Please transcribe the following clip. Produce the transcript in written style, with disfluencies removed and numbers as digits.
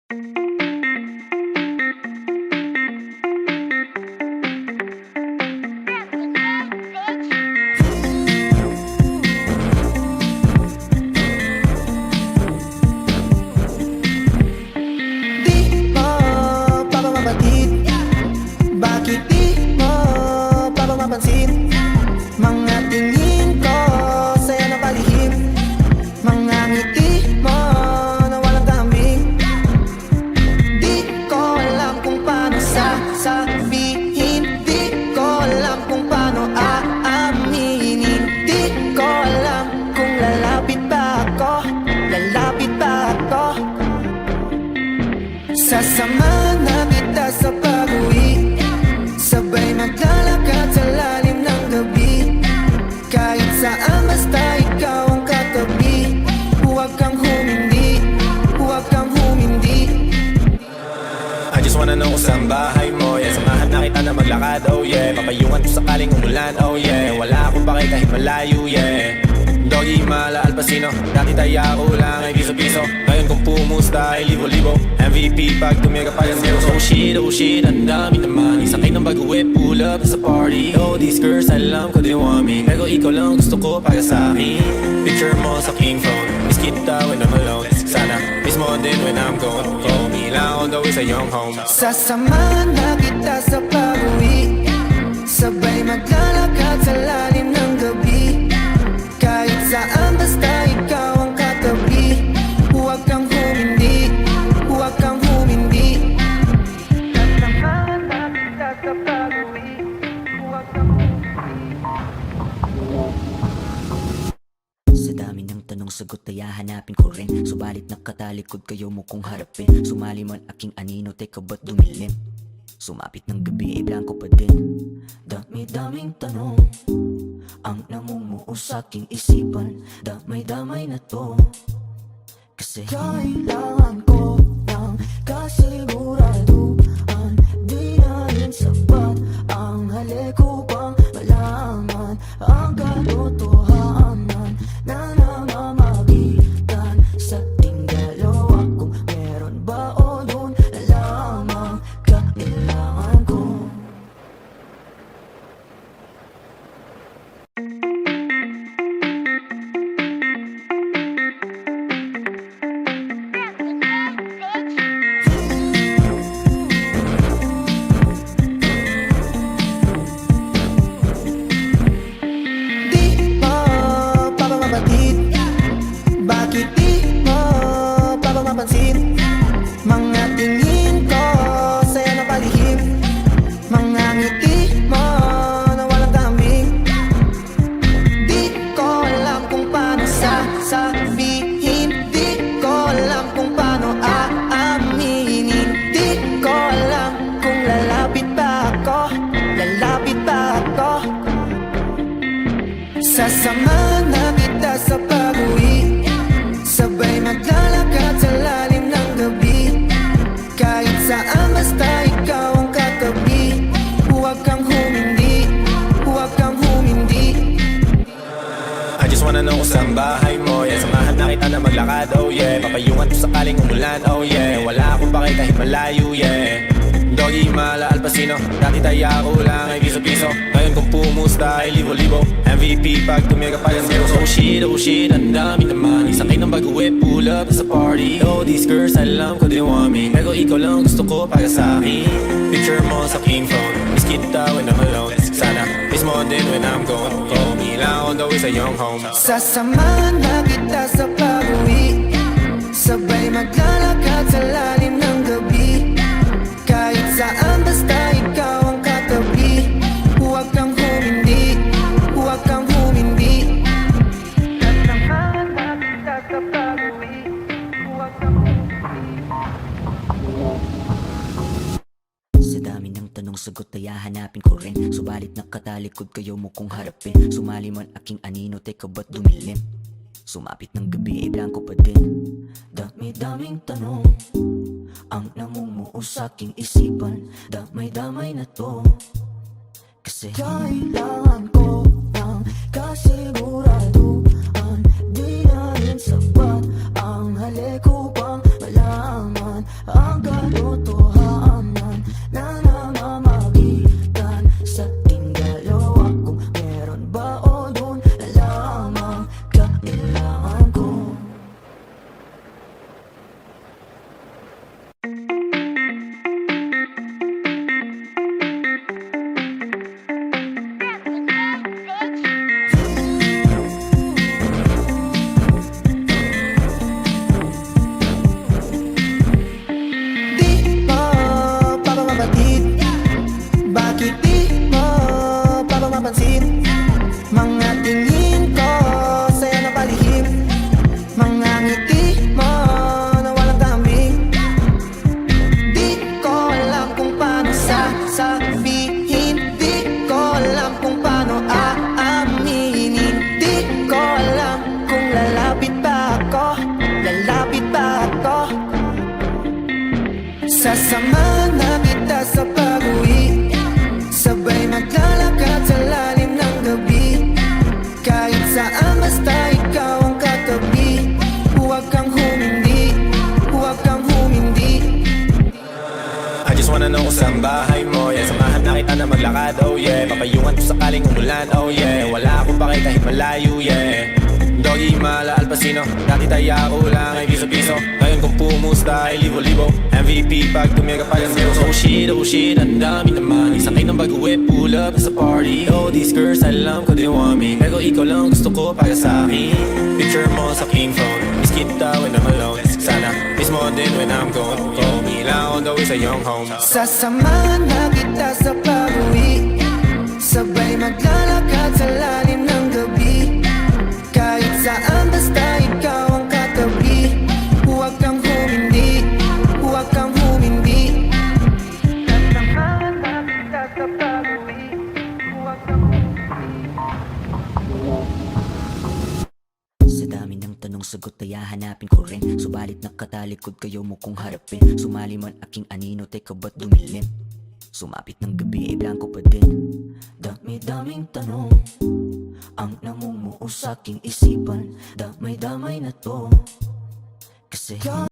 Di mo pa ba mabatid? Bakit di mo pa ba mapansin? Mga tingin ko sa'yo na palihim, mga ngiti mo na walang kambing. Di ko alam kung paano sasabihin, di ko alam kung paano aaminin. Di ko alam kung lalapit ba ako, lalapit ba ako. Sasamahan na kita sa pag-uwi, sabay maglalakad sa lalim ng gabi. Kahit saan basta ikaw ang katabi, huwag kang humindi, huwag kang humindi. I just wanna know kung saan bahay mo, yeah. Samahan na kita na maglakad, oh yeah. Papayungan kung sakaling umulan, oh yeah. Wala akong pake kahit malayo, yeah. Doggy, mala, Alpacino. Dati taya ko lang ay piso-piso, ngayon kung pumusta ay libo-libo. MVP pag tumiga pa yung zero. Oh shit, ang dami naman. Isakay ng bago-whip, pull up sa party. Oh, these girls, alam ko they want me, pero ikaw lang gusto ko para sa akin. Picture mo sa king phone, miss kita when I'm alone. Sana miss mo din when I'm gone. Call me lang on the way sa iyong home. Sasamahan na kita sa pag-uwi, sabay maglalakad sa lalim ng gabi. Kahit saan basta ikaw ang katabi, huwag kang humindi, huwag kang humindi. Sasamahan na kita sa pag-uwi, huwag kang humindi. Sa dami ng tanong sagot ay hahanapin ko rin, subalit nakatalikod kayo mo kong harapin. Sumali man aking anino, teka ba't dumilim? Sumapit ng gabi ay blanco pa din. Dami-daming tanong ang namumuo sa aking isipan. Damay-damay na to, kasi kailangan ko ng kasiguraduhan. Di na rin sapat ang halik upang malaman ang katotohanan na namamagitan sa ating dalawa. Kung meron ba o yun na lamang kailangan ko. Di mo pa ba mabatid? Bakit di mo pa ba mapansin? Mga tingin ko sa'yo na palihim, mga ngiti mo na walang kambing. Di ko alam kung paano sasabihin, di ko alam kung paano aaminin. Di ko alam kung lalapit ba ako, lalapit ba ako. Sasamahan na kita sa pag-uwi, sabay maglalakad sa lalim ng gabi. Kahit saan basta ikaw ang katabi, huwag kang humindi, huwag kang humindi. I just wanna know kung saan bahay mo, yeah. Samahan na kita na maglakad, oh yeah. Papayungan kung sakaling umulan, oh yeah. Wala akong pake kahit malayo, yeah. Doggy, mala, Alpacino. Dati taya ko lang ay piso-piso, ngayon kung pumusta ay libo-libo. MVP pag tumiga pa yung zero. Oh shit, ang dami naman. Isakay ng bago-whip, pull up sa party. Oh, these girls, alam ko they want me, pero ikaw lang gusto ko para sa akin. Picture mo sa king phone, miss kita when I'm alone. Sana miss mo din when I'm gone. Call me lang on the way sa iyong home. Sasamahan na kita sa pag-uwi, sabay maglalakad sa lalim ng gabi. Kahit saan basta ikaw ang katabi, huwag kang humindi, huwag kang humindi. Sasamahan na kita sa pag-uwi, huwag kang humindi. Sa dami ng tanong sagot ay hahanapin ko rin, subalit nakatalikod kayo mo kong harapin. Sumali man aking anino, teka ba't dumilim? Sumapit ng gabi ay blanco pa din. Dami-daming tanong ang namumuo sa aking isipan. Damay-damay na to, kasi kailangan ko ng kasiguraduhan. Di na rin sapat ang halik upang malaman Sasamahan na kita sa pag-uwi, sabay maglalakad sa lalim ng gabi. Kahit saan basta ikaw ang katabi. Huwag kang humindi, huwag kang humindi. I just wanna know kung saan bahay mo, yeah. Samahan na kita na maglakad, oh yeah. Papayungan kung sakaling umulan, oh yeah. Wala akong pake kahit malayo, yeah. Doggy, Mala, Alpacino. Dati taya ko lang ay piso-piso. Ngayon kung pumusta ay libo-libo. MVP pag tumira pa yung zero. Oh shit, ang dami naman. Isakay ng baguwi, pull up sa party. Oh, these girls, alam ko they want me. Pero ikaw lang gusto ko para sa akin. Picture mo sa king phone. Miss kita when I'm alone. Sana miss mo din when I'm gone. Call me lang on the way sa iyong home. Sasamahan na kita sa pag-uwi, sabay maglalakad sa lalim ng gabi. Kahit saan basta ikaw ang katabi. Huwag kang humindi, huwag kang humindi. Sasamahan na kita sa pag-uwi, huwag kang Sa dami ng tanong sagot ay hahanapin ko rin. Subalit nakatalikod kayo mo kong harapin. Sumali man aking anino, teka ba't dumilim? Sumapit ng gabi ay blanco pa din. Dami-daming tanong ang namumuo sa aking isipan. Damay-damay na to kasi